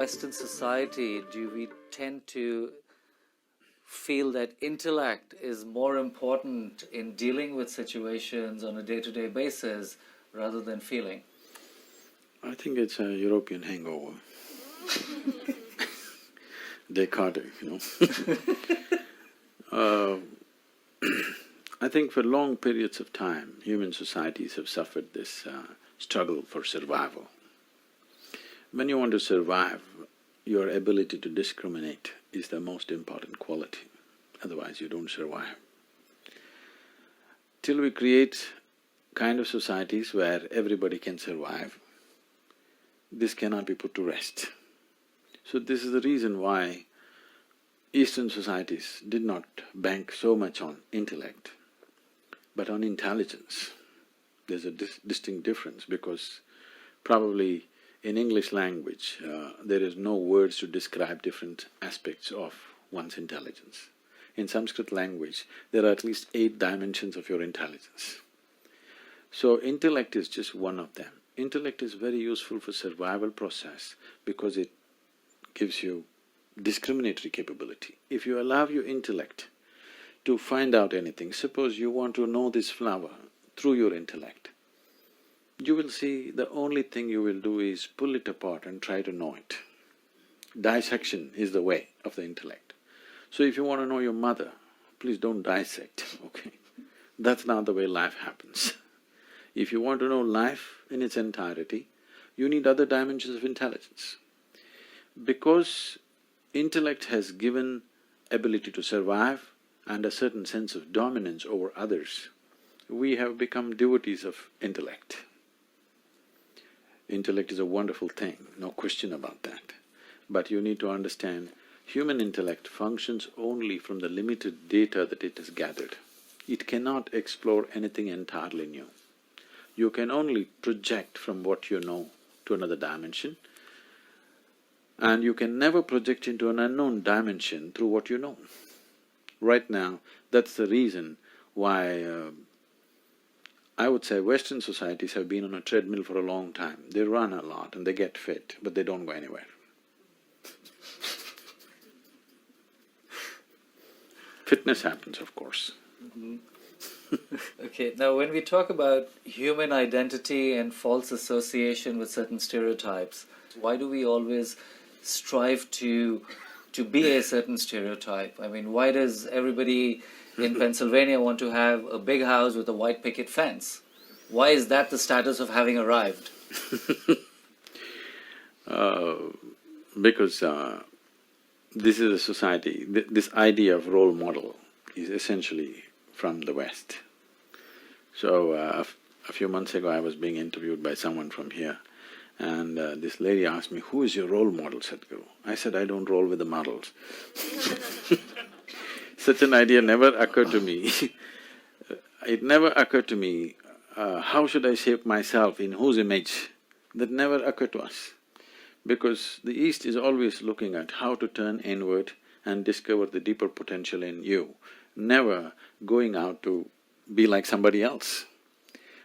Western society, do we tend to feel that intellect is more important in dealing with situations on a day-to-day basis rather than feeling? I think it's a European hangover. Descartes, I think for long periods of time, human societies have suffered this struggle for survival. When you want to survive, your ability to discriminate is the most important quality, otherwise you don't survive. Till we create kind of societies where everybody can survive, this cannot be put to rest. So this is the reason why Eastern societies did not bank so much on intellect, but on intelligence. There's a distinct difference because probably in English language, there is no words to describe different aspects of one's intelligence. In Sanskrit language, there are at least 8 dimensions of your intelligence. So intellect is just one of them. Intellect is very useful for survival process because it gives you discriminatory capability. If you allow your intellect to find out anything, suppose you want to know this flower through your intellect, you will see the only thing you will do is pull it apart and try to know it. Dissection is the way of the intellect. So if you want to know your mother, please don't dissect, okay? That's not the way life happens. If you want to know life in its entirety, you need other dimensions of intelligence. Because intellect has given ability to survive and a certain sense of dominance over others, we have become devotees of intellect. Intellect is a wonderful thing, no question about that. But you need to understand, human intellect functions only from the limited data that it has gathered. It cannot explore anything entirely new. You can only project from what you know to another dimension, and you can never project into an unknown dimension through what you know. Right now, that's the reason why I would say Western societies have been on a treadmill for a long time. They run a lot and they get fit, but they don't go anywhere. Fitness happens, of course. Okay, now when we talk about human identity and false association with certain stereotypes, why do we always strive to be a certain stereotype? I mean, why does everybody in Pennsylvania want to have a big house with a white picket fence? Why is that the status of having arrived? Because this is a society, this idea of role model is essentially from the West. So a few months ago I was being interviewed by someone from here, and this lady asked me, "Who is your role model, Sadhguru?" I said, "I don't roll with the models." Such an idea never occurred to me. It never occurred to me, how should I shape myself, in whose image? That never occurred to us. Because the East is always looking at how to turn inward and discover the deeper potential in you, never going out to be like somebody else.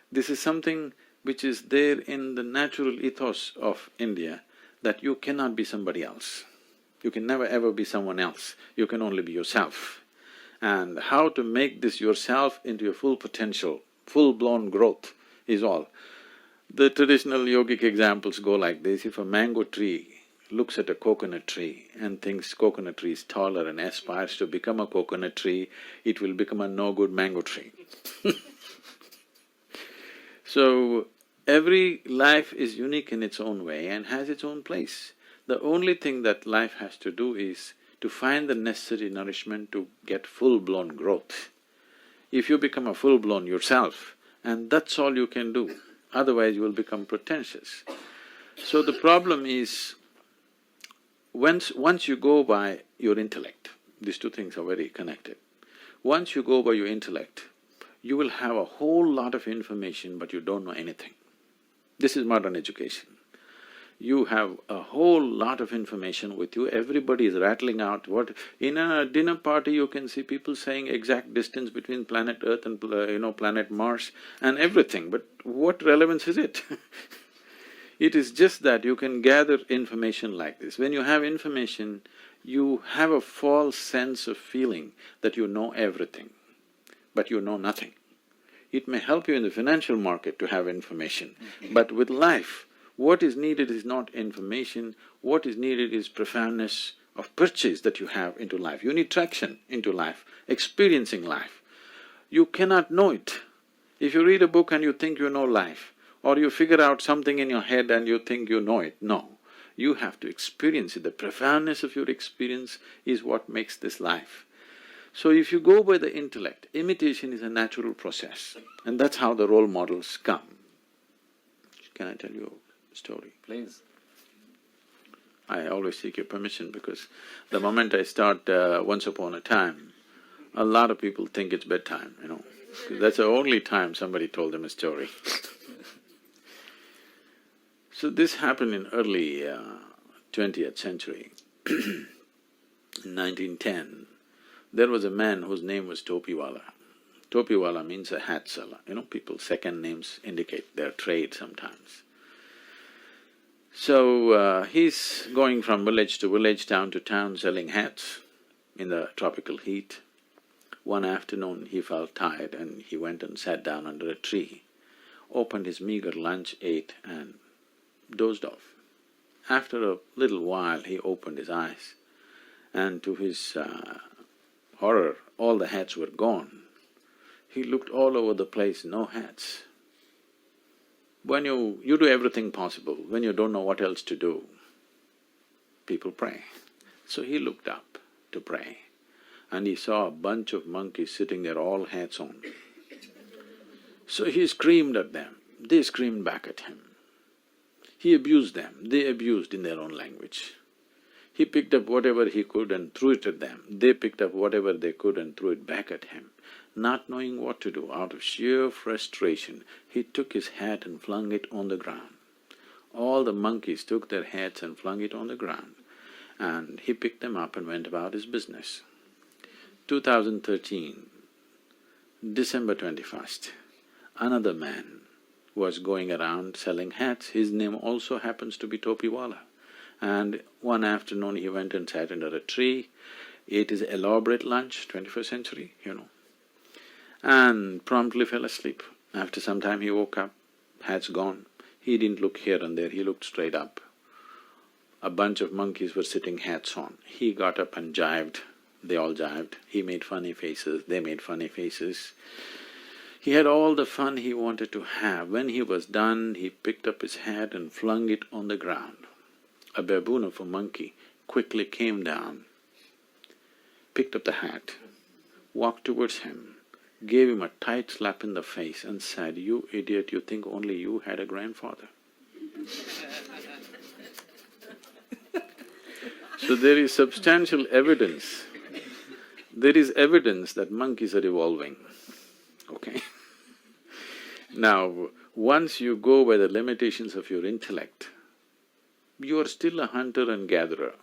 This is something which is there in the natural ethos of India, that you cannot be somebody else. You can never ever be someone else, you can only be yourself. And how to make this yourself into your full potential, full-blown growth is all. The traditional yogic examples go like this: if a mango tree looks at a coconut tree and thinks coconut tree is taller and aspires to become a coconut tree, it will become a no-good mango tree. So, every life is unique in its own way and has its own place. The only thing that life has to do is to find the necessary nourishment to get full-blown growth. If you become a full-blown yourself, and that's all you can do, otherwise you will become pretentious. So the problem is, once you go by your intellect, these two things are very connected. Once you go by your intellect, you will have a whole lot of information but you don't know anything. This is modern education. You have a whole lot of information with you, everybody is rattling out what… In a dinner party you can see people saying exact distance between planet Earth and planet Mars and everything, but what relevance is it? It is just that you can gather information like this. When you have information, you have a false sense of feeling that you know everything, but you know nothing. It may help you in the financial market to have information, but with life, what is needed is not information, what is needed is profoundness of purchase that you have into life. You need traction into life, experiencing life. You cannot know it. If you read a book and you think you know life, or you figure out something in your head and you think you know it, no. You have to experience it. The profoundness of your experience is what makes this life. So if you go by the intellect, imitation is a natural process, and that's how the role models come. Can I tell you a story? Please. I always seek your permission because the moment I start once upon a time, a lot of people think it's bedtime, you know. That's the only time somebody told them a story. So this happened in early 20th century. In 1910, there was a man whose name was Topiwala. Topiwala means a hat seller, you know, people's second names indicate their trade sometimes. So he's going from village to village, town to town, selling hats in the tropical heat. One afternoon he felt tired and he went and sat down under a tree, opened his meager lunch, ate and dozed off. After a little while he opened his eyes and to his horror, all the hats were gone. He looked all over the place, no hats. When you do everything possible, when you don't know what else to do, people pray. So he looked up to pray and he saw a bunch of monkeys sitting there, all hats on. So he screamed at them, they screamed back at him. He abused them, they abused in their own language. He picked up whatever he could and threw it at them, they picked up whatever they could and threw it back at him. Not knowing what to do, out of sheer frustration, he took his hat and flung it on the ground. All the monkeys took their hats and flung it on the ground, and he picked them up and went about his business. 2013, December 21st, another man was going around selling hats. His name also happens to be Topiwala. And one afternoon he went and sat under a tree, ate his elaborate lunch, 21st century, you know, and promptly fell asleep. After some time he woke up, hats gone. He didn't look here and there, he looked straight up. A bunch of monkeys were sitting hats on. He got up and jived, they all jived. He made funny faces, they made funny faces. He had all the fun he wanted to have. When he was done, he picked up his hat and flung it on the ground. A baboon of a monkey quickly came down, picked up the hat, walked towards him, gave him a tight slap in the face and said, "You idiot, you think only you had a grandfather." So there is substantial evidence, there is evidence that monkeys are evolving, okay? Now, once you go by the limitations of your intellect, you are still a hunter and gatherer.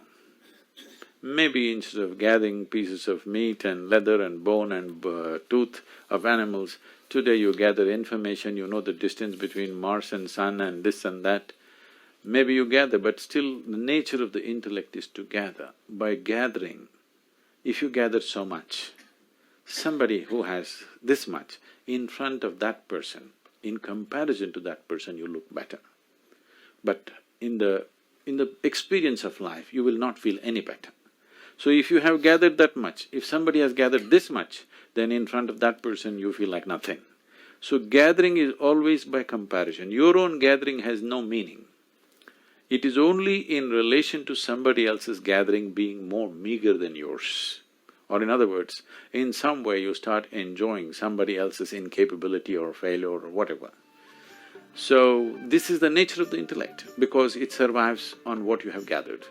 Maybe instead of gathering pieces of meat and leather and bone and tooth of animals, today you gather information, you know the distance between Mars and Sun and this and that. Maybe you gather, but still the nature of the intellect is to gather. By gathering, if you gather so much, somebody who has this much, in front of that person, in comparison to that person, you look better. But in the experience of life, you will not feel any better. So if you have gathered that much, if somebody has gathered this much, then in front of that person you feel like nothing. So gathering is always by comparison. Your own gathering has no meaning. It is only in relation to somebody else's gathering being more meager than yours. Or in other words, in some way you start enjoying somebody else's incapability or failure or whatever. So this is the nature of the intellect, because it survives on what you have gathered.